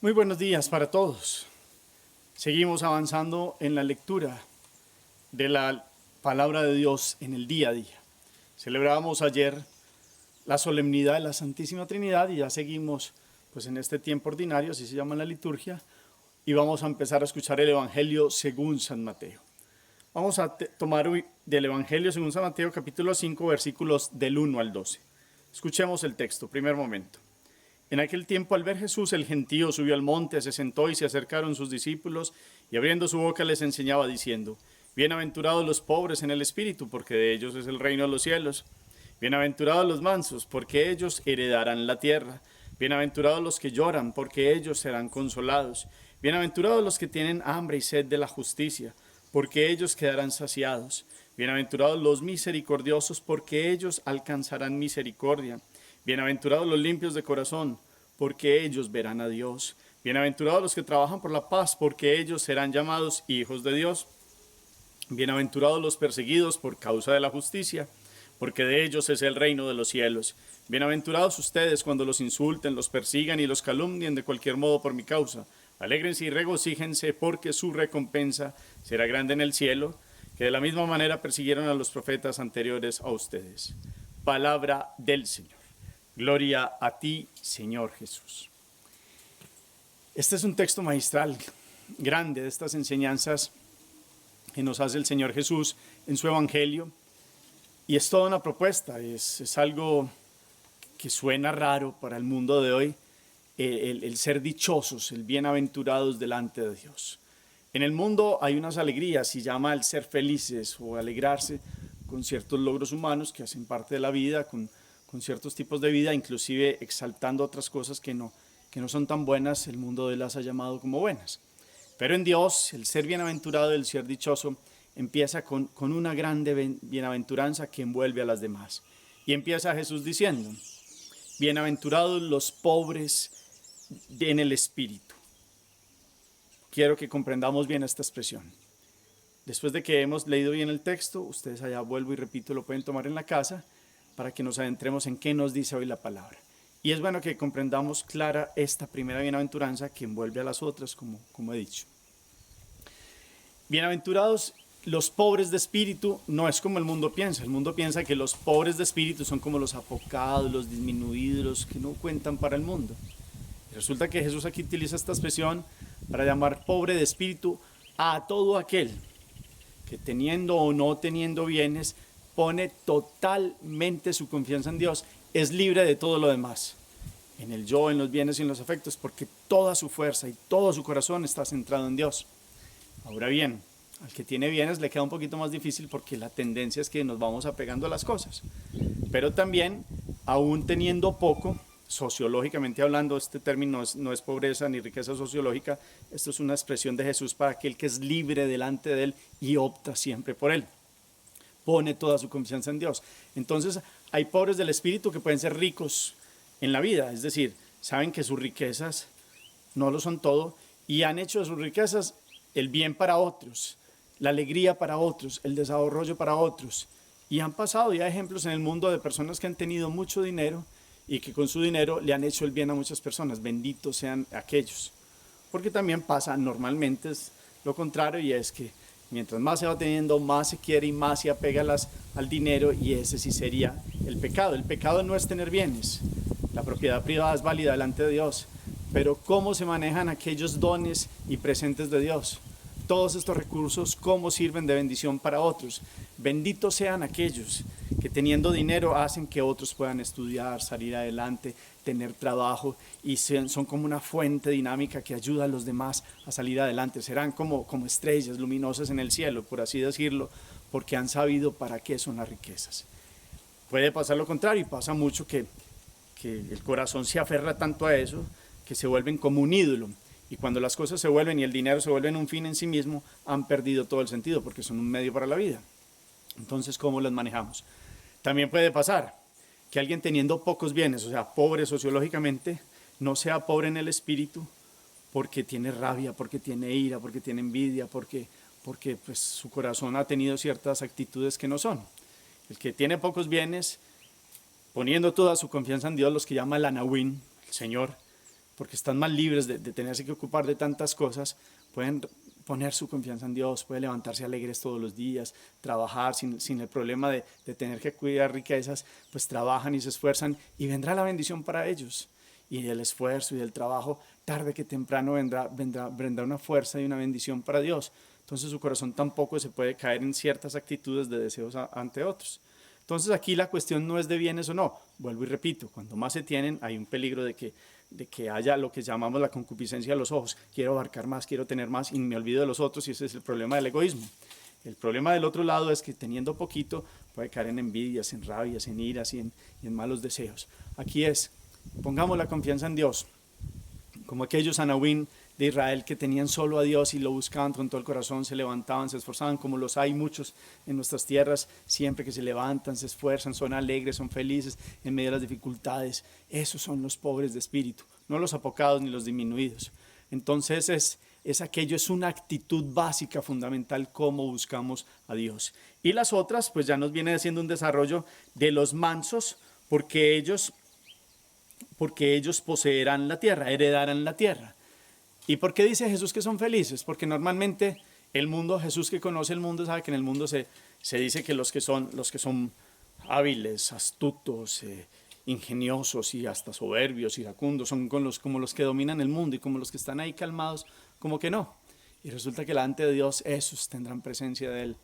Muy buenos días para todos. Seguimos avanzando en la lectura de la palabra de Dios en el día a día. Celebrábamos ayer la solemnidad de la Santísima Trinidad y ya seguimos pues en este tiempo ordinario, así se llama la liturgia, y vamos a empezar a escuchar el Evangelio según San Mateo. Vamos a tomar hoy del Evangelio según San Mateo capítulo 5 versículos del 1 al 12. Escuchemos el texto, primer momento. En aquel tiempo, al ver Jesús, el gentío subió al monte, se sentó y se acercaron sus discípulos, y abriendo su boca les enseñaba diciendo: Bienaventurados los pobres en el espíritu, porque de ellos es el reino de los cielos. Bienaventurados los mansos, porque ellos heredarán la tierra. Bienaventurados los que lloran, porque ellos serán consolados. Bienaventurados los que tienen hambre y sed de la justicia, porque ellos quedarán saciados. Bienaventurados los misericordiosos, porque ellos alcanzarán misericordia. Bienaventurados los limpios de corazón, porque ellos verán a Dios. Bienaventurados los que trabajan por la paz, porque ellos serán llamados hijos de Dios. Bienaventurados los perseguidos por causa de la justicia, porque de ellos es el reino de los cielos. Bienaventurados ustedes cuando los insulten, los persigan y los calumnien de cualquier modo por mi causa. Alégrense y regocíjense, porque su recompensa será grande en el cielo, que de la misma manera persiguieron a los profetas anteriores a ustedes. Palabra del Señor. Gloria a ti, Señor Jesús. Este es un texto magistral, grande, de estas enseñanzas que nos hace el Señor Jesús en su Evangelio. Y es toda una propuesta, es algo que suena raro para el mundo de hoy, el ser dichosos, el bienaventurados delante de Dios. En el mundo hay unas alegrías, y llama el ser felices o alegrarse con ciertos logros humanos que hacen parte de la vida, con ciertos tipos de vida, inclusive exaltando otras cosas que no son tan buenas, el mundo de las ha llamado como buenas. Pero en Dios, el ser bienaventurado, el ser dichoso, empieza con una grande bienaventuranza que envuelve a las demás. Y empieza Jesús diciendo: bienaventurados los pobres en el espíritu. Quiero que comprendamos bien esta expresión. Después de que hemos leído bien el texto, ustedes allá, vuelvo y repito, lo pueden tomar en la casa, para que nos adentremos en qué nos dice hoy la palabra. Y es bueno que comprendamos clara esta primera bienaventuranza que envuelve a las otras, como he dicho. Bienaventurados los pobres de espíritu, no es como el mundo piensa. El mundo piensa que los pobres de espíritu son como los apocados, los disminuidos, los que no cuentan para el mundo. Y resulta que Jesús aquí utiliza esta expresión para llamar pobre de espíritu a todo aquel que, teniendo o no teniendo bienes, pone totalmente su confianza en Dios, es libre de todo lo demás, en el yo, en los bienes y en los afectos, porque toda su fuerza y todo su corazón está centrado en Dios. Ahora bien, al que tiene bienes le queda un poquito más difícil, porque la tendencia es que nos vamos apegando a las cosas. Pero también, aún teniendo poco, sociológicamente hablando, este término no es pobreza ni riqueza sociológica, esto es una expresión de Jesús para aquel que es libre delante de Él y opta siempre por Él. Pone toda su confianza en Dios. Entonces hay pobres del espíritu que pueden ser ricos en la vida, es decir, saben que sus riquezas no lo son todo y han hecho de sus riquezas el bien para otros, la alegría para otros, el desarrollo para otros, y han pasado ya ejemplos en el mundo de personas que han tenido mucho dinero y que con su dinero le han hecho el bien a muchas personas. Benditos sean aquellos, porque también pasa normalmente es lo contrario, y es que mientras más se va teniendo, más se quiere y más se apega al dinero, y ese sí sería el pecado. El pecado no es tener bienes. La propiedad privada es válida delante de Dios. Pero ¿cómo se manejan aquellos dones y presentes de Dios? Todos estos recursos, ¿cómo sirven de bendición para otros? Benditos sean aquellos que teniendo dinero hacen que otros puedan estudiar, salir adelante, tener trabajo, y son como una fuente dinámica que ayuda a los demás a salir adelante. Serán como estrellas luminosas en el cielo, por así decirlo, porque han sabido para qué son las riquezas. Puede pasar lo contrario, y pasa mucho que el corazón se aferra tanto a eso que se vuelven como un ídolo. Y cuando las cosas se vuelven y el dinero se vuelven un fin en sí mismo, han perdido todo el sentido, porque son un medio para la vida. Entonces, ¿cómo las manejamos? También puede pasar que alguien teniendo pocos bienes, o sea, pobre sociológicamente, no sea pobre en el espíritu, porque tiene rabia, porque tiene ira, porque tiene envidia, porque pues, su corazón ha tenido ciertas actitudes que no son. El que tiene pocos bienes, poniendo toda su confianza en Dios, los que llama el Anahuín, el Señor, porque están más libres de tenerse que ocupar de tantas cosas, pueden poner su confianza en Dios, pueden levantarse alegres todos los días, trabajar sin el problema de tener que cuidar riquezas, pues trabajan y se esfuerzan y vendrá la bendición para ellos. Y del esfuerzo y del trabajo, tarde que temprano vendrá una fuerza y una bendición para Dios. Entonces su corazón tampoco se puede caer en ciertas actitudes de deseos ante otros. Entonces aquí la cuestión no es de bienes o no. Vuelvo y repito, cuando más se tienen hay un peligro de que haya lo que llamamos la concupiscencia de los ojos. Quiero abarcar más, quiero tener más y me olvido de los otros, y ese es el problema del egoísmo. El problema del otro lado es que teniendo poquito puede caer en envidias, en rabias, en iras y en malos deseos. Aquí pongamos la confianza en Dios, como aquellos anahuín de Israel que tenían solo a Dios y lo buscaban con todo el corazón, se levantaban, se esforzaban, como los hay muchos en nuestras tierras, siempre que se levantan, se esfuerzan, son alegres, son felices en medio de las dificultades. Esos son los pobres de espíritu, no los apocados ni los disminuidos. Entonces es una actitud básica, fundamental, cómo buscamos a Dios. Y las otras, pues ya nos viene haciendo un desarrollo de los mansos, porque ellos poseerán la tierra, heredarán la tierra. ¿Y por qué dice Jesús que son felices? Porque normalmente el mundo, Jesús que conoce el mundo, sabe que en el mundo se dice que los que son hábiles, astutos, ingeniosos y hasta soberbios, iracundos, son como los que dominan el mundo, y como los que están ahí calmados, como que no. Y resulta que delante de Dios esos tendrán presencia de Él,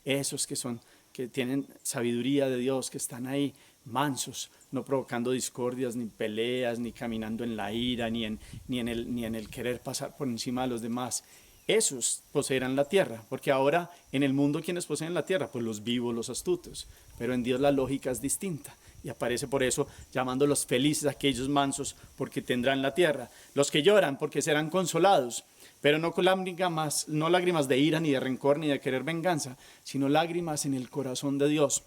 esos que tienen sabiduría de Dios, que están ahí mansos, no provocando discordias, ni peleas, ni caminando en la ira, ni en el querer pasar por encima de los demás. Esos poseerán la tierra, porque ahora en el mundo, ¿quiénes poseen la tierra? Pues los vivos, los astutos, pero en Dios la lógica es distinta, y aparece por eso llamándolos felices aquellos mansos, porque tendrán la tierra. Los que lloran, porque serán consolados, pero no lágrimas de ira, ni de rencor, ni de querer venganza, sino lágrimas en el corazón de Dios.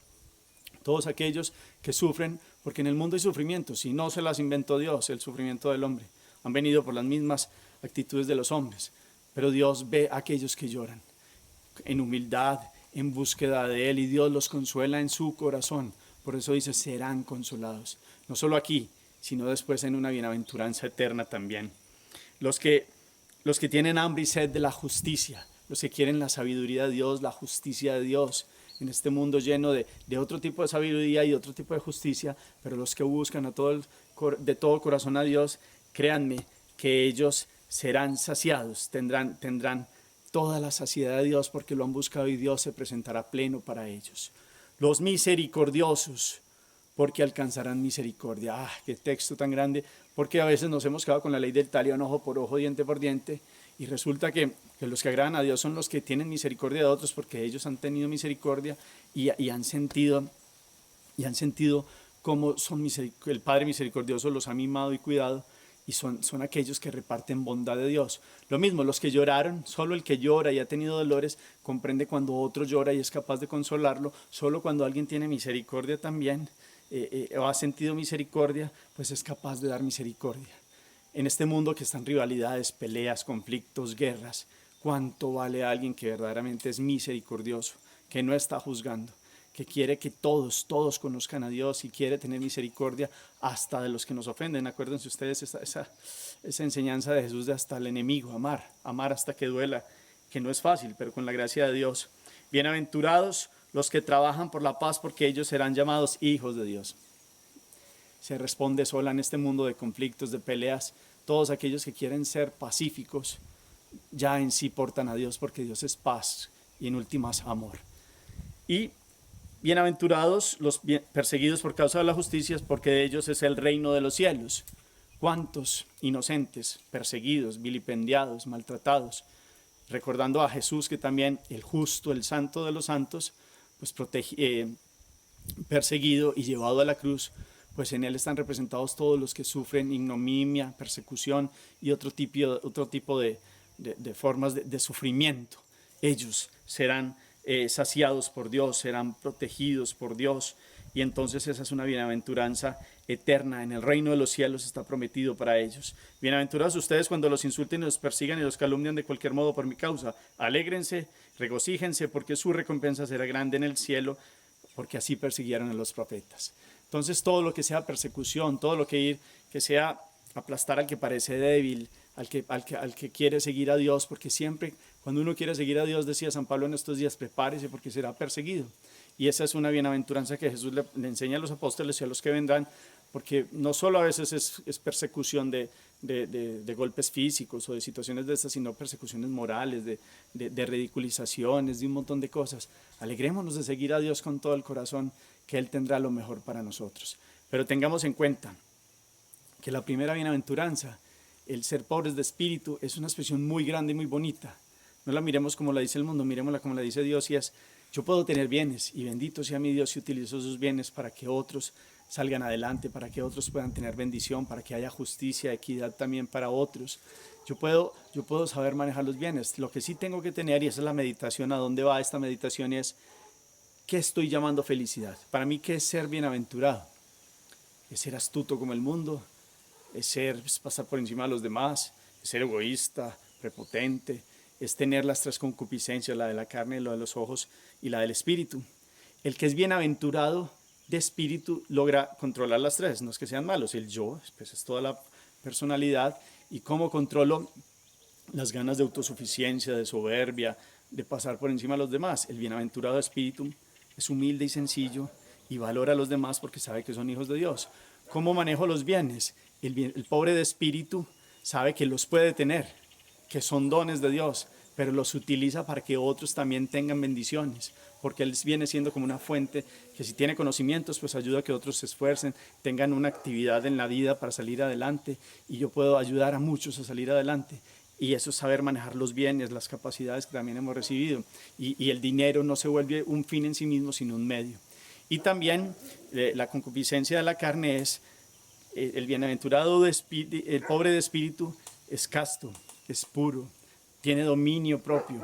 Todos aquellos que sufren, porque en el mundo hay sufrimientos, y no se las inventó Dios, el sufrimiento del hombre. Han venido por las mismas actitudes de los hombres, pero Dios ve a aquellos que lloran en humildad, en búsqueda de Él, y Dios los consuela en su corazón. Por eso dice, serán consolados, no solo aquí, sino después en una bienaventuranza eterna también. Los que tienen hambre y sed de la justicia, los que quieren la sabiduría de Dios, la justicia de Dios, en este mundo lleno de otro tipo de sabiduría y otro tipo de justicia, pero los que buscan de todo corazón a Dios, créanme que ellos serán saciados, tendrán toda la saciedad de Dios, porque lo han buscado y Dios se presentará pleno para ellos. Los misericordiosos, porque alcanzarán misericordia. Qué texto tan grande, porque a veces nos hemos quedado con la ley del talión, ojo por ojo, diente por diente, y resulta que los que agradan a Dios son los que tienen misericordia de otros, porque ellos han tenido misericordia y han sentido cómo el Padre misericordioso los ha mimado y cuidado, y son aquellos que reparten bondad de Dios. Lo mismo, los que lloraron, solo el que llora y ha tenido dolores comprende cuando otro llora y es capaz de consolarlo. Solo cuando alguien tiene misericordia también, o ha sentido misericordia, pues es capaz de dar misericordia. En este mundo que están rivalidades, peleas, conflictos, guerras, ¿cuánto vale alguien que verdaderamente es misericordioso, que no está juzgando, que quiere que todos conozcan a Dios y quiere tener misericordia hasta de los que nos ofenden? Acuérdense ustedes esa enseñanza de Jesús de hasta el enemigo, amar hasta que duela, que no es fácil, pero con la gracia de Dios. Bienaventurados los que trabajan por la paz, porque ellos serán llamados hijos de Dios. Se responde sola en este mundo de conflictos, de peleas. Todos aquellos que quieren ser pacíficos ya en sí portan a Dios, porque Dios es paz y en últimas amor. Y bienaventurados los perseguidos por causa de la justicia, porque de ellos es el reino de los cielos. ¿Cuántos inocentes, perseguidos, vilipendiados, maltratados? Recordando a Jesús, que también el justo, el santo de los santos, pues perseguido y llevado a la cruz, pues en Él están representados todos los que sufren ignominia, persecución y otro tipo de formas de sufrimiento. Ellos serán saciados por Dios, serán protegidos por Dios, y entonces esa es una bienaventuranza eterna. En el reino de los cielos está prometido para ellos. Bienaventurados ustedes cuando los insulten y los persigan y los calumnian de cualquier modo por mi causa. Alégrense, regocíjense, porque su recompensa será grande en el cielo, porque así persiguieron a los profetas. Entonces todo lo que sea persecución, todo lo que sea aplastar al que parece débil, al que quiere seguir a Dios, porque siempre cuando uno quiere seguir a Dios, decía San Pablo en estos días, prepárese porque será perseguido. Y esa es una bienaventuranza que Jesús le enseña a los apóstoles y a los que vendrán, porque no solo a veces es persecución de golpes físicos o de situaciones de estas, sino persecuciones morales, de ridiculizaciones, de un montón de cosas. Alegrémonos de seguir a Dios con todo el corazón, que Él tendrá lo mejor para nosotros. Pero tengamos en cuenta que la primera bienaventuranza, el ser pobres de espíritu, es una expresión muy grande y muy bonita. No la miremos como la dice el mundo, miremosla como la dice Dios, y es: yo puedo tener bienes, y bendito sea mi Dios si utilizo esos bienes para que otros salgan adelante, para que otros puedan tener bendición, para que haya justicia, equidad también para otros. Yo puedo saber manejar los bienes. Lo que sí tengo que tener, y esa es la meditación, a dónde va esta meditación, es: ¿qué estoy llamando felicidad? Para mí, ¿qué es ser bienaventurado? Es ser astuto como el mundo, es pasar por encima de los demás, es ser egoísta, prepotente, es tener las tres concupiscencias, la de la carne, la de los ojos y la del espíritu. El que es bienaventurado de espíritu logra controlar las tres, no es que sean malos, el yo, pues es toda la personalidad, y cómo controlo las ganas de autosuficiencia, de soberbia, de pasar por encima de los demás. El bienaventurado de espíritu es humilde y sencillo y valora a los demás porque sabe que son hijos de Dios. ¿Cómo manejo los bienes? El pobre de espíritu sabe que los puede tener, que son dones de Dios, pero los utiliza para que otros también tengan bendiciones, porque Él viene siendo como una fuente que, si tiene conocimientos, pues ayuda a que otros se esfuercen, tengan una actividad en la vida para salir adelante, y yo puedo ayudar a muchos a salir adelante. Y eso es saber manejar los bienes, las capacidades que también hemos recibido. Y el dinero no se vuelve un fin en sí mismo, sino un medio. Y también la concupiscencia de la carne es: el bienaventurado, el pobre de espíritu, es casto, es puro, tiene dominio propio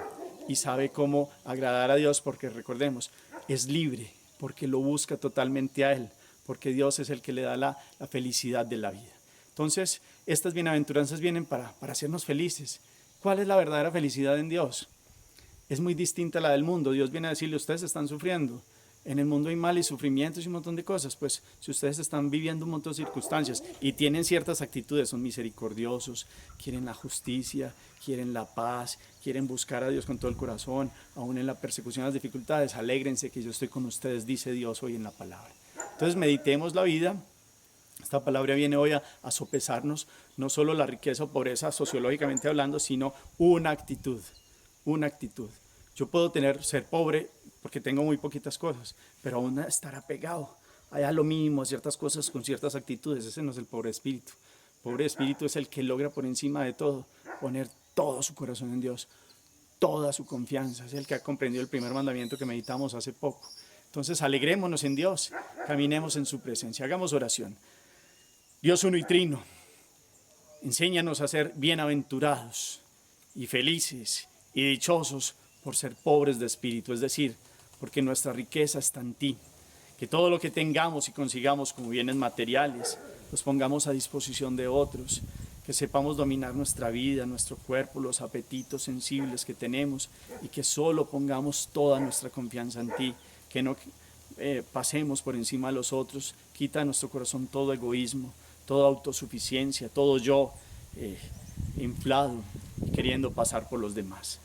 y sabe cómo agradar a Dios, porque recordemos, es libre, porque lo busca totalmente a Él, porque Dios es el que le da la felicidad de la vida. Entonces, estas bienaventuranzas vienen para hacernos felices. ¿Cuál es la verdadera felicidad en Dios? Es muy distinta a la del mundo. Dios viene a decirle: ustedes están sufriendo. En el mundo hay mal y sufrimientos y un montón de cosas. Pues si ustedes están viviendo un montón de circunstancias y tienen ciertas actitudes, son misericordiosos, quieren la justicia, quieren la paz, quieren buscar a Dios con todo el corazón, aún en la persecución, las dificultades, alégrense que yo estoy con ustedes, dice Dios hoy en la palabra. Entonces meditemos la vida. Esta palabra viene hoy a sopesarnos no solo la riqueza o pobreza sociológicamente hablando, sino una actitud, una actitud. Yo puedo ser pobre porque tengo muy poquitas cosas, pero aún estar apegado a lo mínimo, a ciertas cosas con ciertas actitudes. Ese no es el pobre espíritu. El pobre espíritu es el que logra por encima de todo poner todo su corazón en Dios, toda su confianza. Es el que ha comprendido el primer mandamiento que meditamos hace poco. Entonces alegrémonos en Dios, caminemos en su presencia, hagamos oración. Dios uno y trino, enséñanos a ser bienaventurados y felices y dichosos por ser pobres de espíritu, es decir, porque nuestra riqueza está en ti. Que todo lo que tengamos y consigamos como bienes materiales los pongamos a disposición de otros, que sepamos dominar nuestra vida, nuestro cuerpo, los apetitos sensibles que tenemos, y que solo pongamos toda nuestra confianza en ti, que no pasemos por encima de los otros. Quita de nuestro corazón todo egoísmo, toda autosuficiencia, todo yo inflado y queriendo pasar por los demás.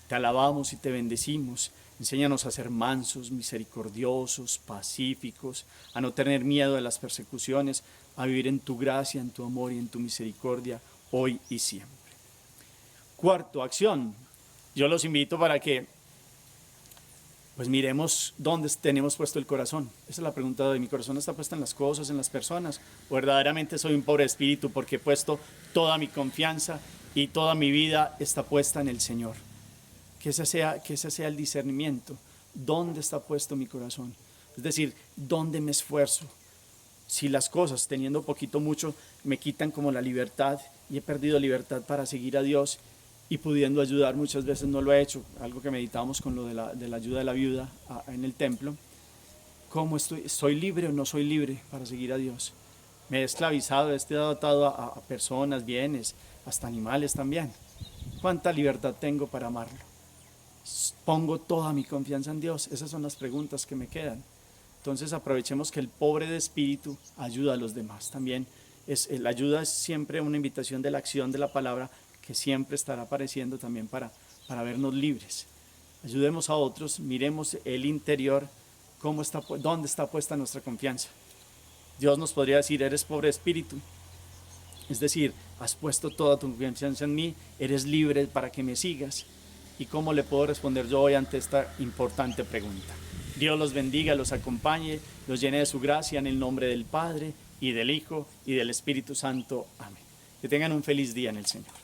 Te alabamos y te bendecimos. Enséñanos a ser mansos, misericordiosos, pacíficos, a no tener miedo de las persecuciones, a vivir en tu gracia, en tu amor y en tu misericordia, hoy y siempre. Cuarto, acción. Yo los invito para que pues miremos dónde tenemos puesto el corazón. Esa es la pregunta de hoy. ¿Mi corazón está puesto en las cosas, en las personas? ¿O verdaderamente soy un pobre espíritu porque he puesto toda mi confianza y toda mi vida está puesta en el Señor? Que ese sea el discernimiento. ¿Dónde está puesto mi corazón? Es decir, ¿dónde me esfuerzo? Si las cosas, teniendo poquito mucho, me quitan como la libertad y he perdido libertad para seguir a Dios, y pudiendo ayudar, muchas veces no lo he hecho, algo que meditamos con lo de la ayuda de la viuda en el templo. ¿Cómo soy libre o no soy libre para seguir a Dios? Me he esclavizado, he estado atado a personas, bienes, hasta animales también. ¿Cuánta libertad tengo para amarlo? ¿Pongo toda mi confianza en Dios? Esas son las preguntas que me quedan. Entonces aprovechemos que el pobre de espíritu ayuda a los demás también, La ayuda es siempre una invitación de la acción de la palabra que siempre estará apareciendo también para vernos libres. Ayudemos a otros, miremos el interior, dónde está puesta nuestra confianza. Dios nos podría decir, eres pobre de espíritu, es decir, has puesto toda tu confianza en mí, eres libre para que me sigas. ¿Y cómo le puedo responder yo hoy ante esta importante pregunta? Dios los bendiga, los acompañe, los llene de su gracia en el nombre del Padre y del Hijo y del Espíritu Santo. Amén. Que tengan un feliz día en el Señor.